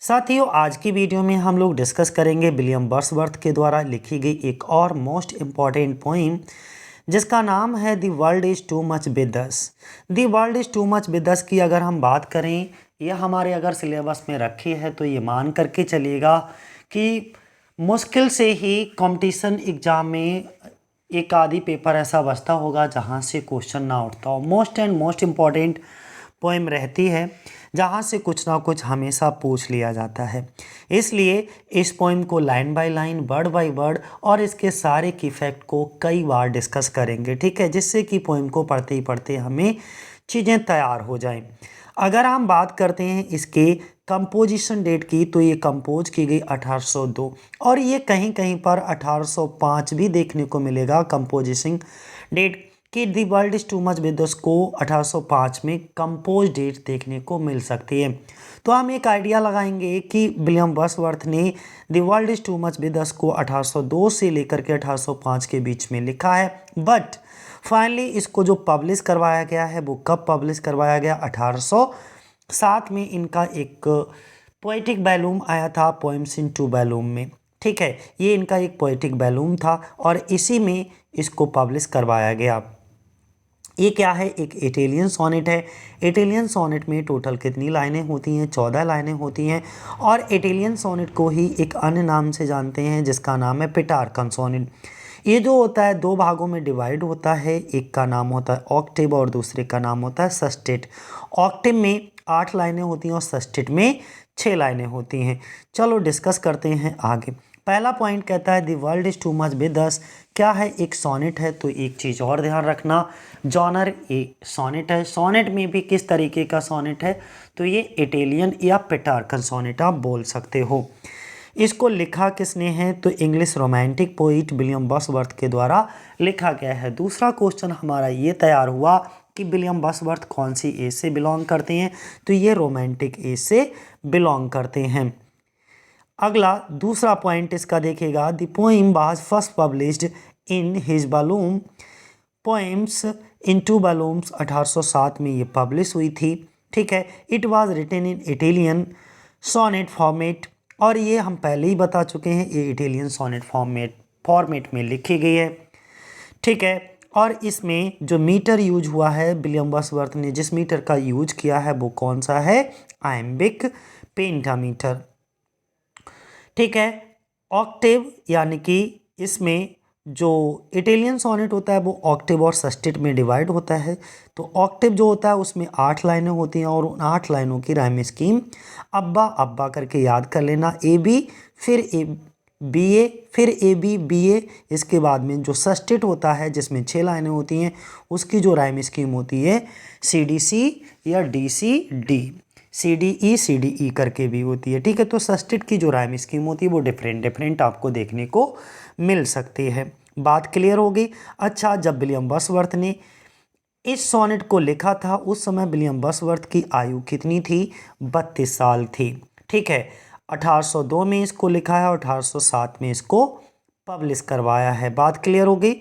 साथियों, आज की वीडियो में हम लोग डिस्कस करेंगे विलियम वर्ड्सवर्थ के द्वारा लिखी गई एक और मोस्ट इम्पॉर्टेंट पोइम जिसका नाम है the world is to much with us. The world is to much with अस की अगर हम बात करें, यह हमारे अगर सिलेबस में रखी है तो ये मान करके चलिएगा कि मुश्किल से ही कंपटीशन एग्ज़ाम में एक आधी पेपर ऐसा बचता होगा जहाँ से क्वेश्चन ना उठता हो। मोस्ट इम्पॉर्टेंट पोएम रहती है जहाँ से कुछ ना कुछ हमेशा पूछ लिया जाता है। इसलिए इस पोएम को line by line, word by word और इसके सारे की फैक्ट को कई बार डिस्कस करेंगे, ठीक है, जिससे कि पोएम को पढ़ते ही पढ़ते हमें चीज़ें तैयार हो जाएं। अगर हम बात करते हैं इसके कंपोजिशन डेट की, तो ये कंपोज की गई 1802 और ये कहीं कहीं पर 1805 भी देखने को मिलेगा कंपोजिशन डेट कि the world is to much with अस को 1805 में कंपोज डेट देखने को मिल सकती है। तो हम एक आइडिया लगाएंगे कि विलियम वर्ड्सवर्थ ने the world is to much with अस को 1802 से लेकर के 1805 के बीच में लिखा है। बट फाइनली इसको जो पब्लिश करवाया गया है वो कब पब्लिश करवाया गया? 1807 में इनका एक पोएटिक वॉल्यूम आया था, पोएम्स इन टू वॉल्यूम में, ठीक है। ये इनका एक पोएटिक वॉल्यूम था और इसी में इसको पब्लिश करवाया गया। ये क्या है? एक इटालियन सोनेट है। इटालियन सोनेट में टोटल कितनी लाइनें होती हैं? 14 लाइनें होती हैं और इटालियन सोनेट को ही एक अन्य नाम से जानते हैं जिसका नाम है पेट्रार्कन सोनेट। ये जो होता है दो भागों में डिवाइड होता है, एक का नाम होता है ऑक्टेव और दूसरे का नाम होता है सस्टेट। ऑक्टेव में 8 लाइनें होती हैं और सस्टेट में 6 लाइनें होती हैं। चलो डिस्कस करते हैं आगे। पहला पॉइंट कहता है the world is to much with अस। क्या है? एक सोनेट है। तो एक चीज़ और ध्यान रखना, जॉनर ए सोनेट है। सोनेट में भी किस तरीके का सोनेट है? तो ये इटालियन या पेट्रार्कन सोनेट आप बोल सकते हो। इसको लिखा किसने है? तो English romantic poet William Wordsworth के द्वारा लिखा गया है। दूसरा क्वेश्चन हमारा ये तैयार हुआ कि विलियम वर्ड्सवर्थ कौन सी एज से बिलोंग करते हैं? तो ये रोमांटिक एज से बिलोंग करते हैं। अगला दूसरा पॉइंट इसका देखेगा, the poem was first published in his volume poems in two volumes. 1807 में ये पब्लिश हुई थी, ठीक है। It was written in Italian sonnet format और ये हम पहले ही बता चुके हैं, ये इटालियन सोनेट फॉर्मेट में लिखी गई है, ठीक है। और इसमें जो मीटर यूज हुआ है, विलियम वर्ड्सवर्थ ने जिस मीटर का यूज किया है वो कौन सा है? आयम्बिक पेंटामीटर, ठीक है। ऑक्टेव यानी कि इसमें जो इटालियन सोनेट होता है वो ऑक्टेव और सस्टेट में डिवाइड होता है। तो ऑक्टेव जो होता है उसमें 8 लाइनें होती हैं और उन 8 लाइनों की राइम स्कीम अब्बा अब्बा करके याद कर लेना। ए बी फिर ए बी ए फिर ए बी बी ए। इसके बाद में जो सस्टेट होता है जिसमें 6 लाइनें होती हैं उसकी जो राइम स्कीम होती है सी डी सी या D C D, C D E करके भी होती है, ठीक है। तो सस्टेट की जो राइम स्कीम होती है वो डिफरेंट आपको देखने को मिल सकती है। बात क्लियर हो गई। अच्छा, जब विलियम वर्ड्सवर्थ ने इस सोनेट को लिखा था उस समय विलियम वर्ड्सवर्थ की आयु कितनी थी? 32 साल थी, ठीक है। 1802 में इसको लिखा है और 1807 में इसको पब्लिश करवाया है। बात क्लियर हो गई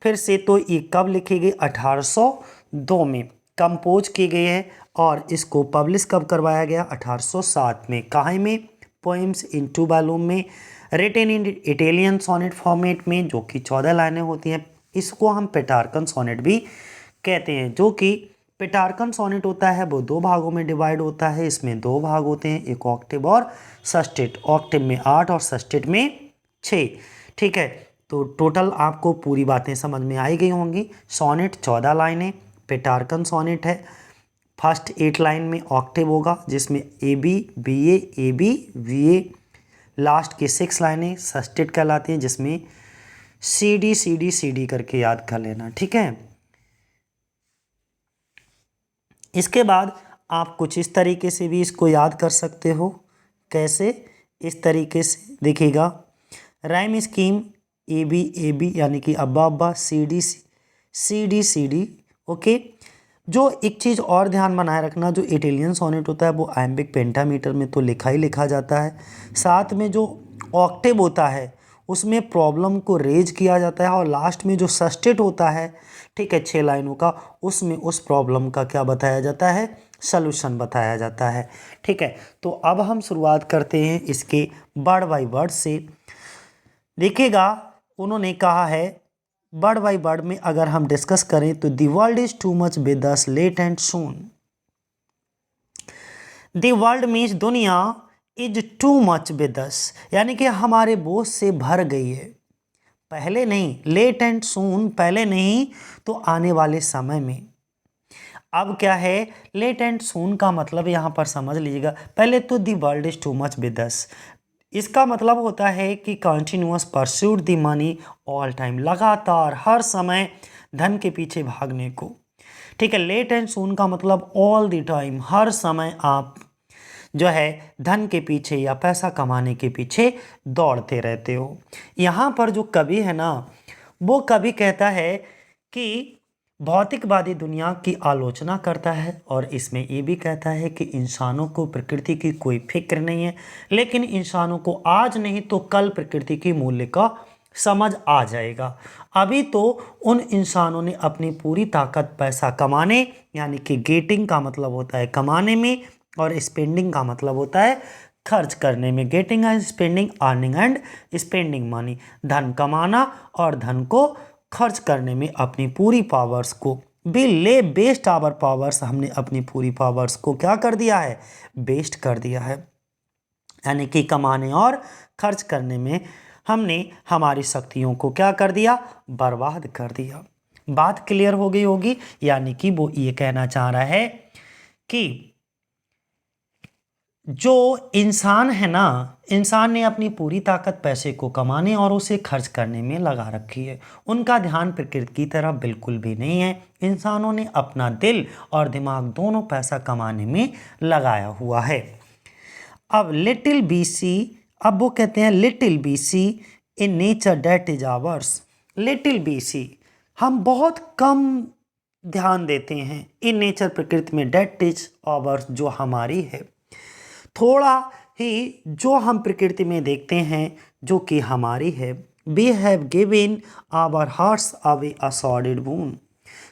फिर से। तो ये कब लिखी गई? 1802 में कंपोज की गई है और इसको पब्लिश कब करवाया गया? 1807 में। कहाँ में? पोएम्स इन टू वॉल्यूम में, written in Italian sonnet format में, जो कि 14 लाइनें होती हैं। इसको हम पेट्रार्कन सोनेट भी कहते हैं। जो कि पेट्रार्कन सोनेट होता है वो 2 भागों में डिवाइड होता है। इसमें 2 भाग होते हैं, एक ऑक्टेव और सस्टेट। ऑक्टेव में 8 और सस्टेट में 6, ठीक है। तो टोटल आपको पूरी बातें समझ में आई गई होंगी। सोनेट 14 लाइनें, पेट्रार्कन सोनेट है। फर्स्ट 8 लाइन में ऑक्टेव होगा जिसमें A B B A. Last की 6 लाइनें सस्टेट कहलाती हैं जिसमें सी डी करके याद कर लेना, ठीक है। इसके बाद आप कुछ इस तरीके से भी इसको याद कर सकते हो। कैसे? इस तरीके से देखिएगा, राइम स्कीम ए बी यानी कि अब्बा अब्बा, सी डी, ओके। जो एक चीज़ और ध्यान बनाए रखना, जो इटालियन सोनेट होता है वो आयम्बिक पेंटामीटर में तो लिखा ही लिखा जाता है। साथ में जो ऑक्टेव होता है उसमें प्रॉब्लम को रेज किया जाता है और लास्ट में जो सस्टेट होता है, ठीक है, 6 लाइनों का, उसमें उस प्रॉब्लम का क्या बताया जाता है? सॉल्यूशन बताया जाता है। ठीक है, तो अब हम शुरुआत करते हैं इसके वर्ड बाय वर्ड से। देखिएगा, उन्होंने कहा है वर्ड बाय वर्ड में अगर हम डिस्कस करें तो the world is too much with us late and soon. The world means दुनिया is too much with us, यानी कि हमारे बोझ से भर गई है। पहले नहीं, लेट एंड सून, पहले नहीं तो आने वाले समय में। अब क्या है, लेट एंड सून का मतलब यहाँ पर समझ लीजिएगा। पहले तो the world is too much with अस, इसका मतलब होता है कि continuous pursuit the money all time, लगातार हर समय धन के पीछे भागने को। ठीक है, लेट एंड सून का मतलब ऑल द टाइम, हर समय आप जो है धन के पीछे या पैसा कमाने के पीछे दौड़ते रहते हो। यहाँ पर जो कवि है ना, वो कवि कहता है कि भौतिकवादी दुनिया की आलोचना करता है और इसमें ये भी कहता है कि इंसानों को प्रकृति की कोई फिक्र नहीं है, लेकिन इंसानों को आज नहीं तो कल प्रकृति की मूल्य का समझ आ जाएगा। अभी तो उन इंसानों ने अपनी पूरी ताकत पैसा कमाने, यानी कि गेटिंग का मतलब होता है कमाने में, और स्पेंडिंग का मतलब होता है खर्च करने में। Getting and spending, earning and spending money, धन कमाना और धन को खर्च करने में अपनी पूरी पावर्स को भी ले बेस्ट आवर पावर्स, हमने अपनी पूरी पावर्स को क्या कर दिया है, बेस्ट कर दिया है। यानी कि कमाने और खर्च करने में हमने हमारी शक्तियों को क्या कर दिया, बर्बाद कर दिया। बात क्लियर हो गई होगी। यानी कि वो ये कहना चाह रहा है कि जो इंसान है ना, इंसान ने अपनी पूरी ताकत पैसे को कमाने और उसे खर्च करने में लगा रखी है। उनका ध्यान प्रकृति की तरफ बिल्कुल भी नहीं है। इंसानों ने अपना दिल और दिमाग दोनों पैसा कमाने में लगाया हुआ है। अब लिटिल बीसी, अब वो कहते हैं little we see in nature that is ours. Little we see, हम बहुत कम ध्यान देते हैं इन नेचर, प्रकृति में, डेट इज आवर्स, जो हमारी है। थोड़ा ही जो हम प्रकृति में देखते हैं जो कि हमारी है। We have given our hearts away a solid boon.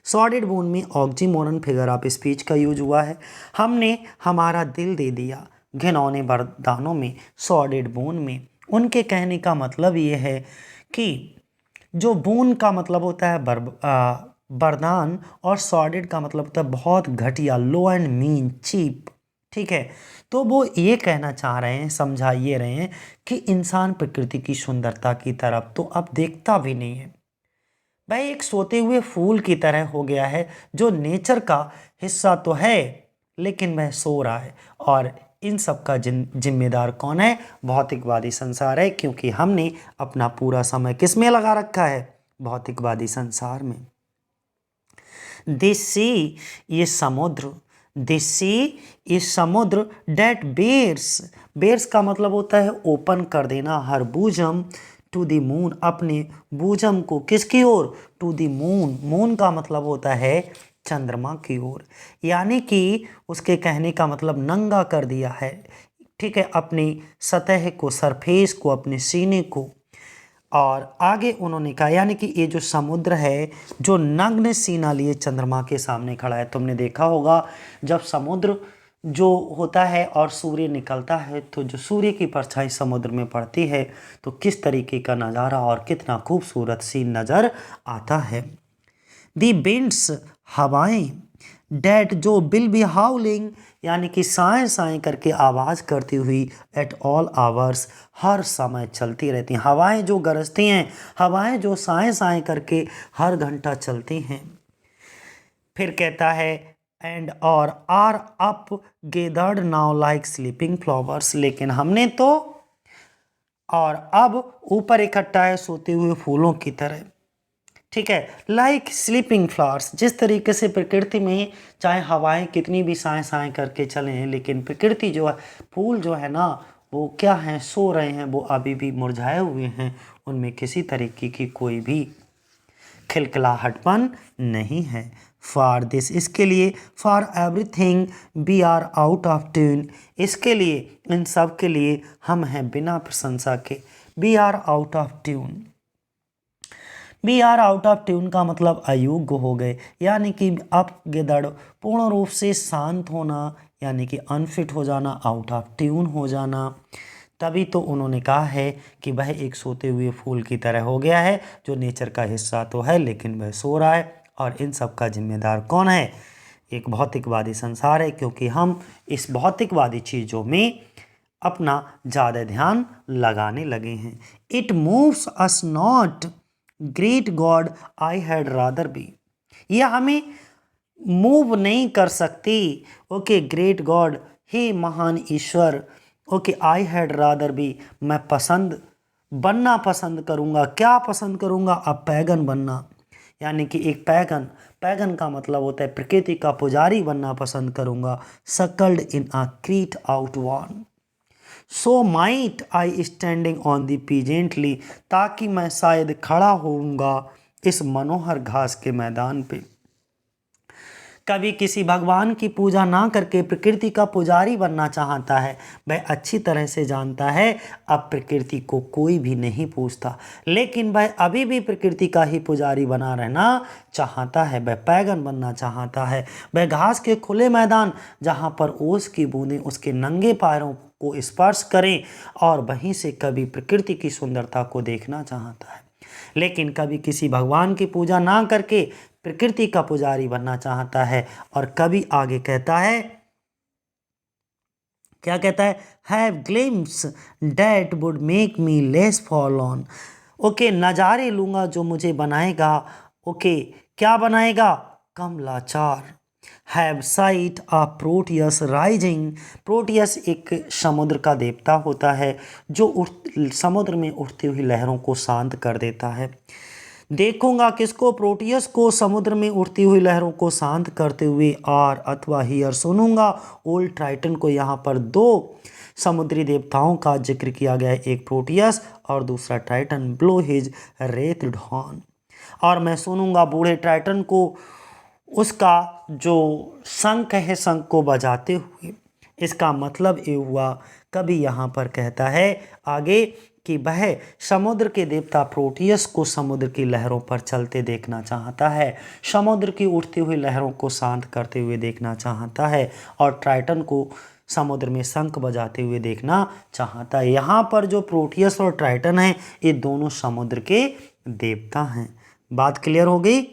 Solid boon में ऑक्सीमोरन फिगर ऑफ स्पीच का यूज हुआ है। हमने हमारा दिल दे दिया घिनौने वरदानों में, सॉलिड बून में। उनके कहने का मतलब ये है कि जो बून का मतलब होता है वरदान, और सॉलिड का मतलब होता है बहुत घटिया, लो एंड मीन, चीप। ठीक है, तो वो ये कहना चाह रहे हैं, समझा ये रहे हैं कि इंसान प्रकृति की सुंदरता की तरफ तो अब देखता भी नहीं है। वह एक सोते हुए फूल की तरह हो गया है, जो नेचर का हिस्सा तो है लेकिन वह सो रहा है। और इन सब का जिम्मेदार कौन है, भौतिकवादी संसार है, क्योंकि हमने अपना पूरा समय किस में लगा रखा है, भौतिकवादी संसार में। दिस सी, ये समुद्र, दिस सी इस समुद्र, डेट बेयर्स, बेयर्स का मतलब होता है ओपन कर देना, हर बूझम टू द मून, अपने बूझम को किसकी ओर, टू द मून। मून का मतलब होता है चंद्रमा की ओर। यानी कि उसके कहने का मतलब नंगा कर दिया है। ठीक है, अपनी सतह को, सरफेस को, अपने सीने को। और आगे उन्होंने कहा, यानी कि ये जो समुद्र है जो नग्न सीना लिए चंद्रमा के सामने खड़ा है। तुमने देखा होगा जब समुद्र जो होता है और सूर्य निकलता है, तो जो सूर्य की परछाई समुद्र में पड़ती है तो किस तरीके का नज़ारा और कितना खूबसूरत सीन नज़र आता है। दी विंड्स, हवाएं, डेट जो बिल बी हाउलिंग, यानी कि साएं साएं करके आवाज़ करती हुई, एट ऑल आवर्स, हर समय चलती रहती हैं। हवाएं जो गरजती हैं, हवाएं जो साएं साएं करके हर घंटा चलती हैं। फिर कहता है एंड और are up gathered now like sleeping flowers, लेकिन हमने तो और अब ऊपर इकट्ठा है सोते हुए फूलों की तरह। ठीक है, लाइक स्लीपिंग फ्लावर्स, जिस तरीके से प्रकृति में चाहे हवाएं कितनी भी साएं साएं करके चलें, लेकिन प्रकृति जो है, फूल जो है ना, वो क्या हैं, सो रहे हैं, वो अभी भी मुरझाए हुए हैं, उनमें किसी तरीके की कोई भी खिलखिलाहटपन नहीं है। फॉर दिस, इसके लिए, for everything we are out of tune, इसके लिए, इन सब के लिए हम हैं बिना प्रशंसा के, we are out of tune. We are out of tune का मतलब अयोग्य हो गए, यानी कि अब गिदड़ पूर्ण रूप से शांत होना, यानी कि अनफिट हो जाना, आउट ऑफ ट्यून हो जाना। तभी तो उन्होंने कहा है कि वह एक सोते हुए फूल की तरह हो गया है, जो नेचर का हिस्सा तो है लेकिन वह सो रहा है। और इन सब का जिम्मेदार कौन है? एक भौतिकवादी संसार है, क्योंकि हम इस भौतिकवादी चीज़ों में अपना ज़्यादा ध्यान लगाने लगे हैं। It moves us not, great God I had rather B. यह हमें मूव नहीं कर सकती। ओके, ग्रेट गॉड, हे महान ईश्वर। Okay, I had rather be, मैं बनना पसंद करूँगा। क्या पसंद करूँगा? अब पैगन बनना, यानी कि एक पैगन। पैगन का मतलब होता है प्रकृति का पुजारी बनना पसंद करूँगा। Suckled in a creed outworn, so might I standing on the pleasant lea, ताकि मैं शायद खड़ा होऊंगा इस मनोहर घास के मैदान पे। कभी किसी भगवान की पूजा ना करके प्रकृति का पुजारी बनना चाहता है। वह अच्छी तरह से जानता है अब प्रकृति को कोई भी नहीं पूछता, लेकिन वह अभी भी प्रकृति का ही पुजारी बना रहना चाहता है। वह पैगन बनना चाहता है। वह घास के खुले मैदान जहाँ पर ओस की बूंदें उसके नंगे पैरों को स्पर्श करें, और वहीं से कभी प्रकृति की सुंदरता को देखना चाहता है। लेकिन कभी किसी भगवान की पूजा ना करके प्रकृति का पुजारी बनना चाहता है। और कभी आगे कहता है, क्या कहता है? Have glimpse that would make me less forlorn. Okay, नज़ारे लूँगा जो मुझे बनाएगा। ओके, क्या बनाएगा? कम लाचार। Have sight of Proteus rising. Proteus एक समुद्र का देवता होता है जो समुद्र में उठती हुई लहरों को शांत कर देता है। देखूंगा किसको? प्रोटियस को समुद्र में उठती हुई लहरों को शांत करते हुए। और अथवा हियर सुनूंगा ओल्ड ट्राइटन को। यहाँ पर दो समुद्री देवताओं का जिक्र किया गया है, एक प्रोटियस और दूसरा ट्राइटन। ब्लो हिज रेथड हॉर्न, और मैं सुनूंगा बूढ़े ट्राइटन को उसका जो शंख है, शंख को बजाते हुए। इसका मतलब ये हुआ, कभी यहाँ पर कहता है आगे कि वह समुद्र के देवता प्रोटियस को समुद्र की लहरों पर चलते देखना चाहता है, समुद्र की उठती हुई लहरों को शांत करते हुए देखना चाहता है, और ट्राइटन को समुद्र में शंख बजाते हुए देखना चाहता है। यहाँ पर जो प्रोटियस और ट्राइटन है, ये दोनों समुद्र के देवता हैं। बात क्लियर हो गई?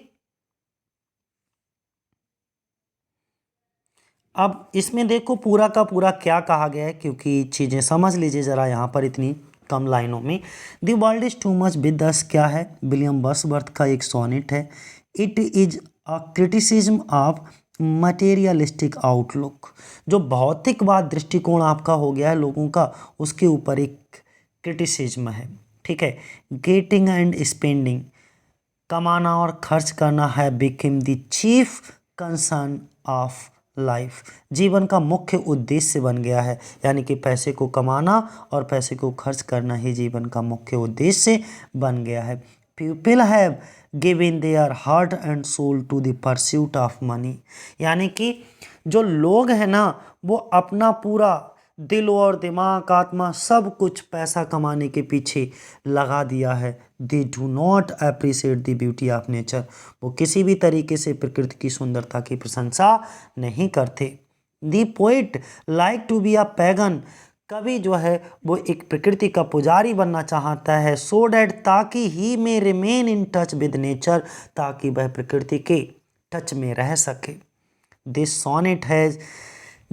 अब इसमें देखो पूरा का पूरा क्या कहा गया है, क्योंकि चीज़ें समझ लीजिए ज़रा यहाँ पर इतनी कम लाइनों में। The world is to much with अस क्या है? विलियम वर्ड्सवर्थ का एक सोनेट है। It is a criticism of materialistic outlook. जो भौतिकवाद दृष्टिकोण आपका हो गया है लोगों का, उसके ऊपर एक क्रिटिसिज्म है। ठीक है। गेटिंग एंड स्पेंडिंग, कमाना और खर्च करना है become the chief concern of life. जीवन का मुख्य उद्देश्य बन गया है, यानी कि पैसे को कमाना और पैसे को खर्च करना ही जीवन का मुख्य उद्देश्य बन गया है। People have given their heart and soul to the pursuit of money, यानी कि जो लोग हैं ना, वो अपना पूरा दिल और दिमाग, आत्मा, सब कुछ पैसा कमाने के पीछे लगा दिया है। They do not appreciate the beauty of nature. वो किसी भी तरीके से प्रकृति की सुंदरता की प्रशंसा नहीं करते। The poet like to be a pagan, कवि जो है वो एक प्रकृति का पुजारी बनना चाहता है। सो डैट, ताकि he may remain in touch with nature, ताकि वह प्रकृति के टच में रह सके। This sonnet has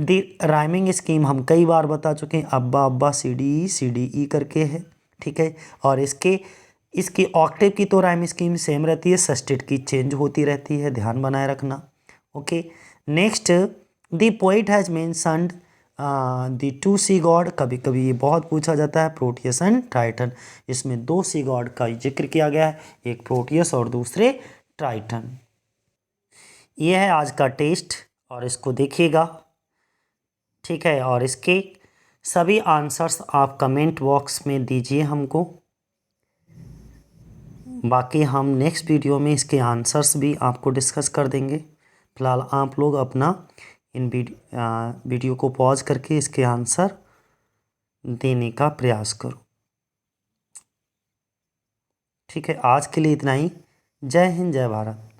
the rhyming scheme हम कई बार बता चुके हैं, अब्बा अब्बा सी डी ई करके है। ठीक है। और इसकी ऑक्टेव की तो राइम स्कीम सेम रहती है, सस्टेट की चेंज होती रहती है, ध्यान बनाए रखना। Okay. Next, the poet has mentioned the two sea god. कभी कभी ये बहुत पूछा जाता है, प्रोटियस एंड ट्राइटन। इसमें दो सी गॉड का जिक्र किया गया है, एक प्रोटियस और दूसरे ट्राइटन। ये है आज का टेस्ट, और इसको देखिएगा। ठीक है। और इसके सभी आंसर्स आप कमेंट बॉक्स में दीजिए हमको। बाकी हम नेक्स्ट वीडियो में इसके आंसर्स भी आपको डिस्कस कर देंगे। फिलहाल आप लोग अपना इन वीडियो को पॉज करके इसके आंसर देने का प्रयास करो। ठीक है। आज के लिए इतना ही। जय हिंद, जय भारत।